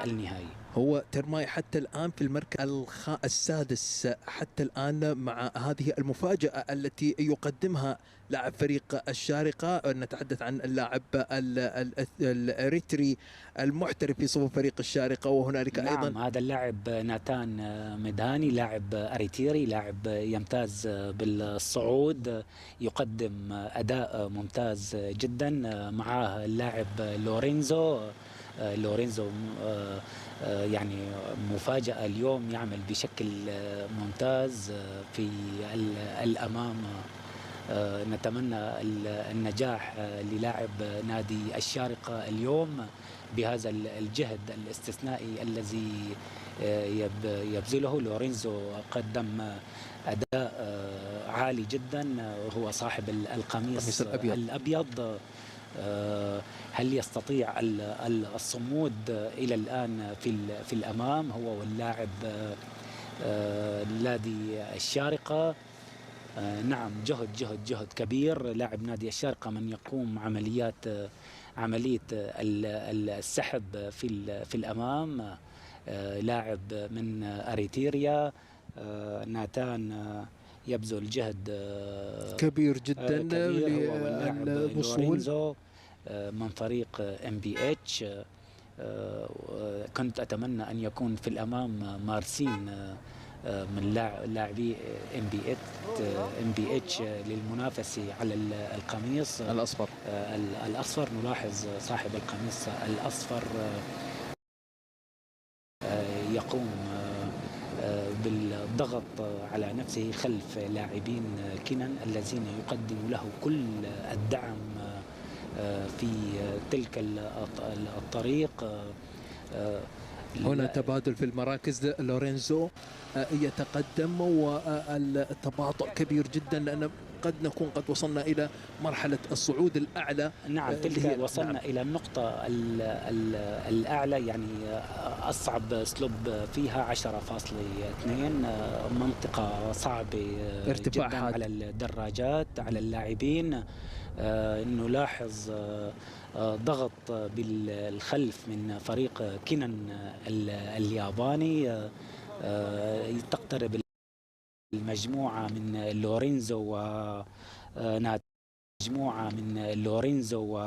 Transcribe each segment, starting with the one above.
النهائي. هو ترماي حتى الآن في المركز السادس حتى الآن، مع هذه المفاجأة التي يقدمها لاعب فريق الشارقة. نتحدث عن اللاعب الإريتري المحترف في صفوف فريق الشارقة. وهنالك نعم أيضا هذا اللاعب ناتان مدهاني، لاعب أريتيري، لاعب يمتاز بالصعود، يقدم أداء ممتاز جدا. معاه اللاعب لورينزو يعني مفاجأة اليوم، يعمل بشكل ممتاز في الأمام. نتمنى النجاح للاعب نادي الشارقة اليوم بهذا الجهد الاستثنائي الذي يبذله. لورينزو قدم أداء عالي جدا، وهو صاحب القميص الأبيض. هل يستطيع الصمود إلى الآن في الأمام هو واللاعب نادي الشارقة؟ نعم، جهد كبير. لاعب نادي الشارقة من يقوم عملية السحب في الأمام، لاعب من أريتيريا. ناتان يبذل جهد كبير جدا لورينزو من فريق MBH. كنت أتمنى أن يكون في الأمام مارسين من لاعبي MBH للمنافسة على القميص الأصفر. نلاحظ صاحب القميص الأصفر يقوم بالضغط على نفسه خلف لاعبين كينان الذين يقدموا له كل الدعم في تلك الطريق. هنا تبادل في المراكز، لورينزو يتقدم والتباطؤ كبير جدا، لأن قد نكون قد وصلنا إلى مرحلة الصعود الأعلى. نعم، تلك وصلنا إلى النقطة الأعلى، يعني أصعب سلوب فيها 10.2، منطقة صعبة ارتفاع جدا على الدراجات، على اللاعبين. نلاحظ ضغط بالخلف من فريق كينان الياباني. تقترب المجموعة من لورينزو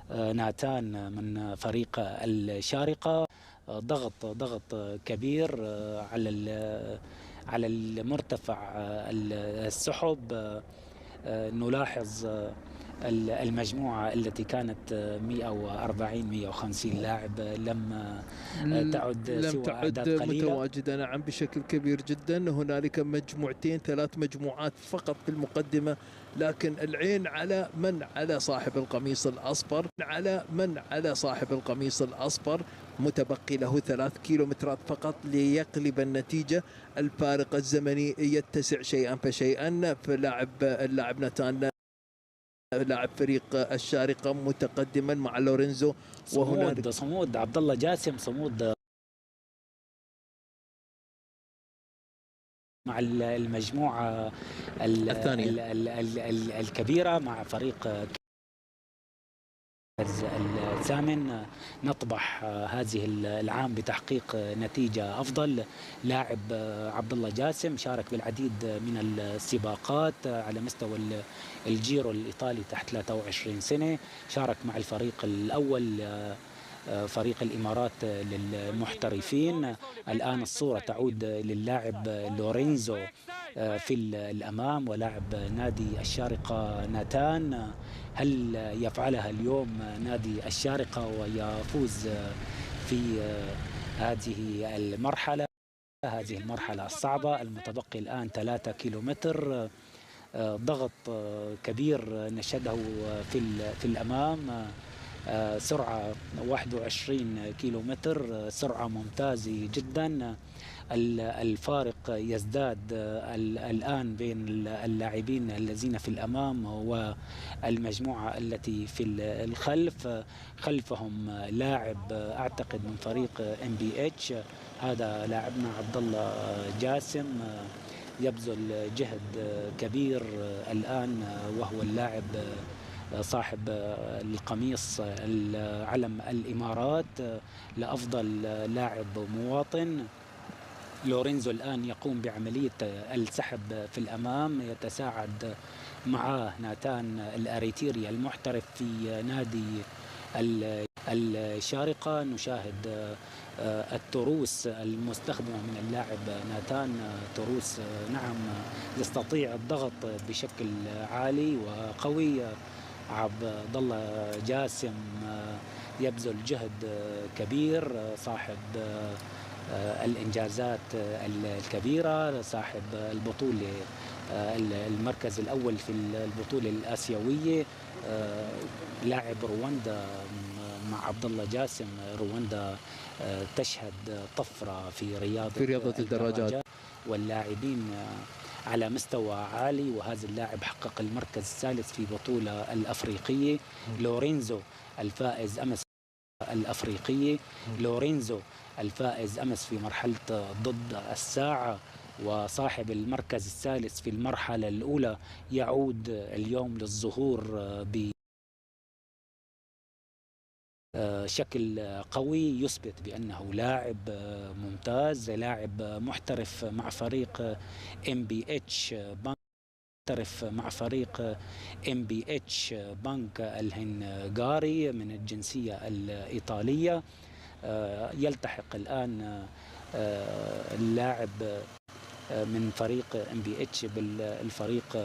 وناتان من فريق الشارقة. ضغط كبير على المرتفع السحب. نلاحظ المجموعة التي كانت 140-150 لاعب لم تعد متواجدة، نعم، بشكل كبير جدا. هنالك مجموعتين، 3 مجموعات فقط في المقدمة، لكن العين على صاحب القميص الأصفر. متبقي له 3 كيلومترات فقط ليقلب النتيجة. الفارق الزمني يتسع شيئا فشيئا. اللاعب ناتان لاعب فريق الشارقة متقدما مع لورينزو. صمود عبد الله جاسم، صمود مع المجموعة الثانية الكبيرة مع فريق الثامن. نطمح هذه العام بتحقيق نتيجة أفضل. لاعب عبد الله جاسم شارك بالعديد من السباقات على مستوى الجيرو الإيطالي تحت 23 سنة. شارك مع الفريق الأول فريق الإمارات للمحترفين. الآن الصورة تعود للاعب لورينزو في الأمام ولاعب نادي الشارقة ناتان. هل يفعلها اليوم نادي الشارقة ويفوز في هذه المرحلة الصعبة؟ المتبقي الآن 3 كيلومتر. ضغط كبير نشهده في الأمام. سرعة 21 كيلومتر، سرعة ممتازة جدا. الفارق يزداد الآن بين اللاعبين الذين في الأمام والمجموعة التي في الخلف. خلفهم لاعب أعتقد من فريق MBH، هذا لاعبنا عبد الله جاسم، يبذل جهد كبير الآن، وهو اللاعب صاحب القميص علم الإمارات لأفضل لاعب مواطن. لورينزو الآن يقوم بعملية السحب في الأمام، يتساعد معه ناتان الأريتيري المحترف في نادي الشارقة. نشاهد التروس المستخدمة من اللاعب ناتان، تروس نعم يستطيع الضغط بشكل عالي وقوي. عبد الله جاسم يبذل جهد كبير، صاحب الإنجازات الكبيرة، صاحب البطولة المركز الأول في البطولة الآسيوية. لاعب رواندا مع عبد الله جاسم، رواندا تشهد طفرة في رياضة الدراجات واللاعبين على مستوى عالي، وهذا اللاعب حقق المركز الثالث في بطولة الأفريقية. لورينزو الفائز أمس الأفريقية، لورينزو الفائز أمس في مرحلة ضد الساعة، وصاحب المركز الثالث في المرحلة الأولى يعود اليوم للظهور بشكل قوي، يثبت بأنه لاعب ممتاز، لاعب محترف مع فريق MBH بنك، محترف مع فريق MBH بنك الهنغاري من الجنسية الإيطالية. يلتحق الآن اللاعب من فريق MBH بالفريق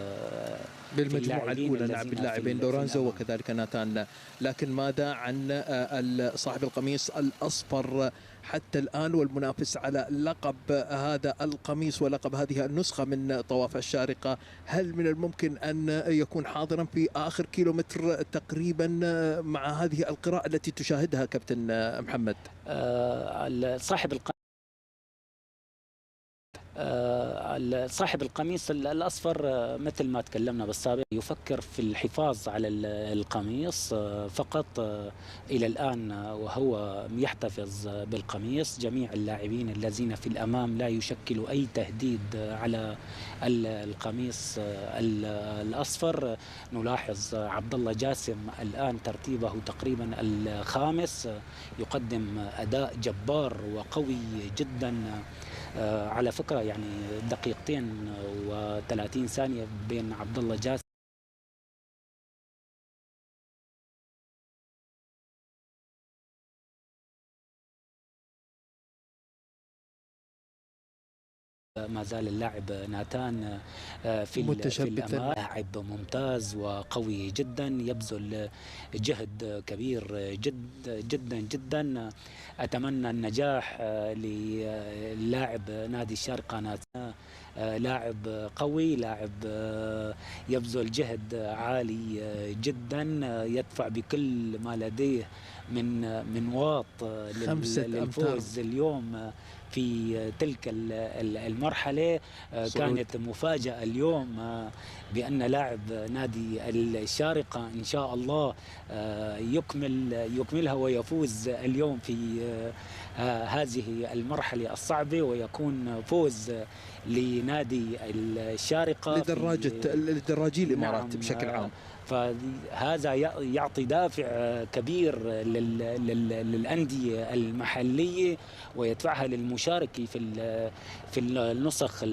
بالمجموعة الأولى، نعم، باللاعبين لورينزو وكذلك ناتان. لكن ماذا عن صاحب القميص الأصفر حتى الآن والمنافس على لقب هذا القميص ولقب هذه النسخة من طواف الشارقة؟ هل من الممكن أن يكون حاضرا في آخر كيلومتر تقريبا مع هذه القراءة التي تشاهدها كابتن محمد؟ صاحب القميص الأصفر مثل ما تكلمنا بالسابق يفكر في الحفاظ على القميص فقط إلى الآن، وهو يحتفظ بالقميص. جميع اللاعبين الذين في الأمام لا يشكلوا أي تهديد على القميص الأصفر. نلاحظ عبد الله جاسم الآن ترتيبه تقريبا الخامس، يقدم أداء جبار وقوي جدا. على فكرة يعني 2:30 ثانية بين عبد الله جاسم ما زال اللاعب ناتان في الأمام، لاعب ممتاز وقوي جدا، يبذل جهد كبير جدا جدا. أتمنى النجاح للاعب نادي الشارقة ناتان، لاعب قوي، لاعب يبذل جهد عالي جدا، يدفع بكل ما لديه من واط للفوز اليوم في تلك المرحلة. كانت مفاجأة اليوم بأن لاعب نادي الشارقة إن شاء الله يكملها ويفوز اليوم في هذه المرحلة الصعبة، ويكون فوز لنادي الشارقة لدراجي الإمارات. نعم، بشكل عام. فهذا يعطي دافع كبير للأندية المحلية ويدفعها للمشاركة في النسخ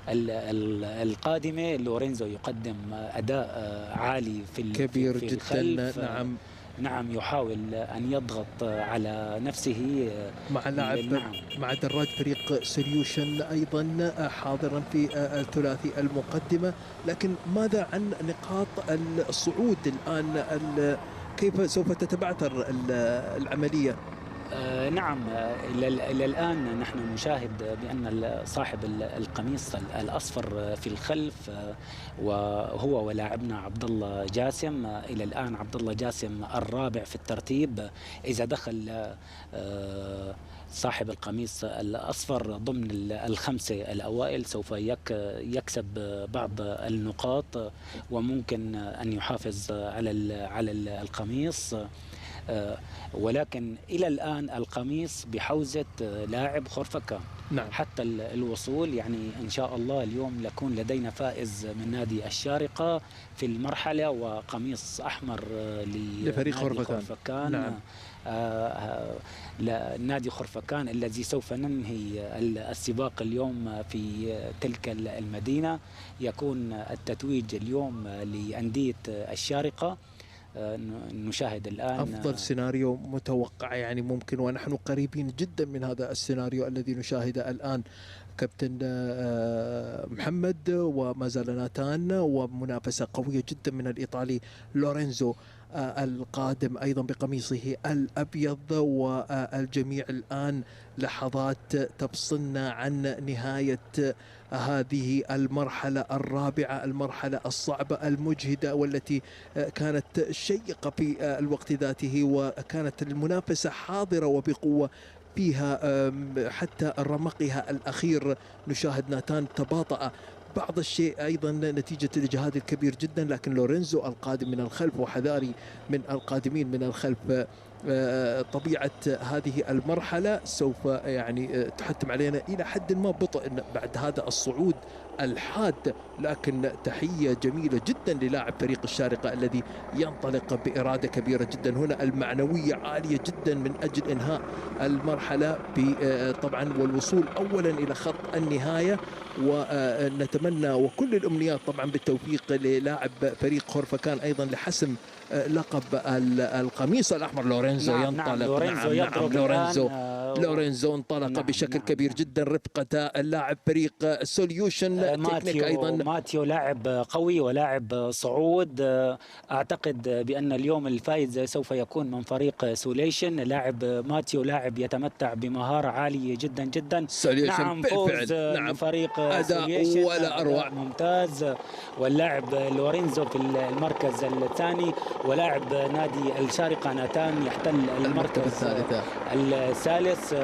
القادمة. لورينزو يقدم أداء عالي كبير في جدا. نعم، يحاول أن يضغط على نفسه مع لاعب مع دراج فريق سوليوشن أيضا حاضرا في الثلاثي المقدمة. لكن ماذا عن نقاط الصعود الآن؟ كيف سوف تتبعثر العملية؟ نعم، إلى الآن نحن نشاهد بأن صاحب القميص الأصفر في الخلف وهو ولاعبنا عبد الله جاسم. إلى الآن عبد الله جاسم الرابع في الترتيب. إذا دخل صاحب القميص الأصفر ضمن الخمسة الأوائل سوف يكسب بعض النقاط وممكن أن يحافظ على القميص. ولكن إلى الآن القميص بحوزة لاعب خرفكان. نعم. حتى الوصول. يعني إن شاء الله اليوم يكون لدينا فائز من نادي الشارقة في المرحلة، وقميص أحمر لفريق لنادي خرفكان. نعم. نادي خرفكان الذي سوف ننهي السباق اليوم في تلك المدينة. يكون التتويج اليوم لأندية الشارقة. نشاهد الآن أفضل سيناريو متوقع، يعني ممكن، ونحن قريبين جدا من هذا السيناريو الذي نشاهده الآن كابتن محمد، وما زال ناتان، ومنافسة قوية جدا من الإيطالي لورينزو القادم أيضا بقميصه الأبيض. والجميع الآن لحظات تفصلنا عن نهاية هذه المرحلة الرابعة، المرحلة الصعبة المجهدة، والتي كانت شيقة في الوقت ذاته، وكانت المنافسة حاضرة وبقوة فيها حتى رمقها الأخير. نشاهد ناتان تباطأ بعض الشيء أيضا نتيجة الإجهاد الكبير جدا، لكن لورينزو القادم من الخلف، وحذاري من القادمين من الخلف. طبيعة هذه المرحلة سوف يعني تحتم علينا إلى حد ما بطء بعد هذا الصعود الحاد، لكن تحية جميلة جدا للاعب فريق الشارقة الذي ينطلق بإرادة كبيرة جدا. هنا المعنوية عالية جدا من أجل إنهاء المرحلة طبعا والوصول أولا إلى خط النهاية. ونتمنى وكل الأمنيات طبعا بالتوفيق للاعب فريق خرفكان أيضا لحسم لقب القميص الأحمر. لورينزو ينطلق. لورينزو انطلق بشكل كبير جدا رفقة اللاعب فريق سوليوشن تكنيك. أيضا ماتيو لاعب قوي ولاعب صعود. أعتقد بأن اليوم الفائز سوف يكون من فريق سوليوشن. لاعب ماتيو لاعب يتمتع بمهارة عالية جدا جدا. نعم فوز فريق سوليوشن ولا أروع، ممتاز. واللاعب لورينزو في المركز الثاني، ولاعب نادي الشارقة ناتان يحتل المركز الثالث.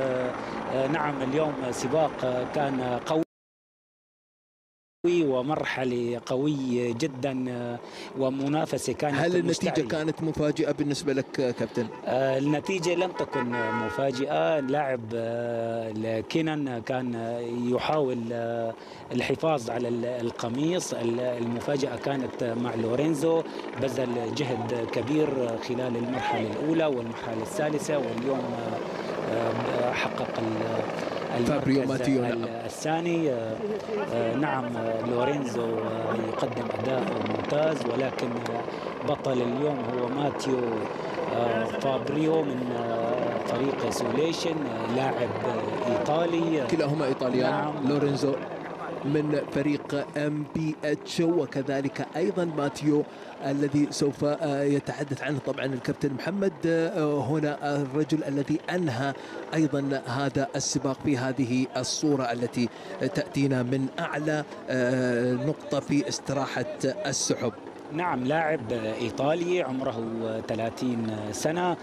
نعم اليوم سباق كان قوي ومرحلة قوية جدا ومنافسة كانت. هل النتيجة كانت مفاجئة بالنسبة لك كابتن؟ النتيجة لم تكن مفاجئة. لاعب كينان كان يحاول الحفاظ على القميص. المفاجأة كانت مع لورينزو، بذل جهد كبير خلال المرحلة الأولى والمرحلة الثالثة، واليوم حقق فابريو ماتيو الثاني. نعم لورينزو يقدم أداء ممتاز، ولكن بطل اليوم هو ماتيو فابريو من فريق سوليشن، لاعب إيطالي. كلاهما إيطاليان. نعم. لورينزو من فريق MPH، وكذلك أيضا ماتيو الذي سوف يتحدث عنه طبعا الكابتن محمد. هنا الرجل الذي أنهى أيضا هذا السباق في هذه الصورة التي تأتينا من أعلى نقطة في استراحة السحب. نعم لاعب إيطالي عمره 30 سنة.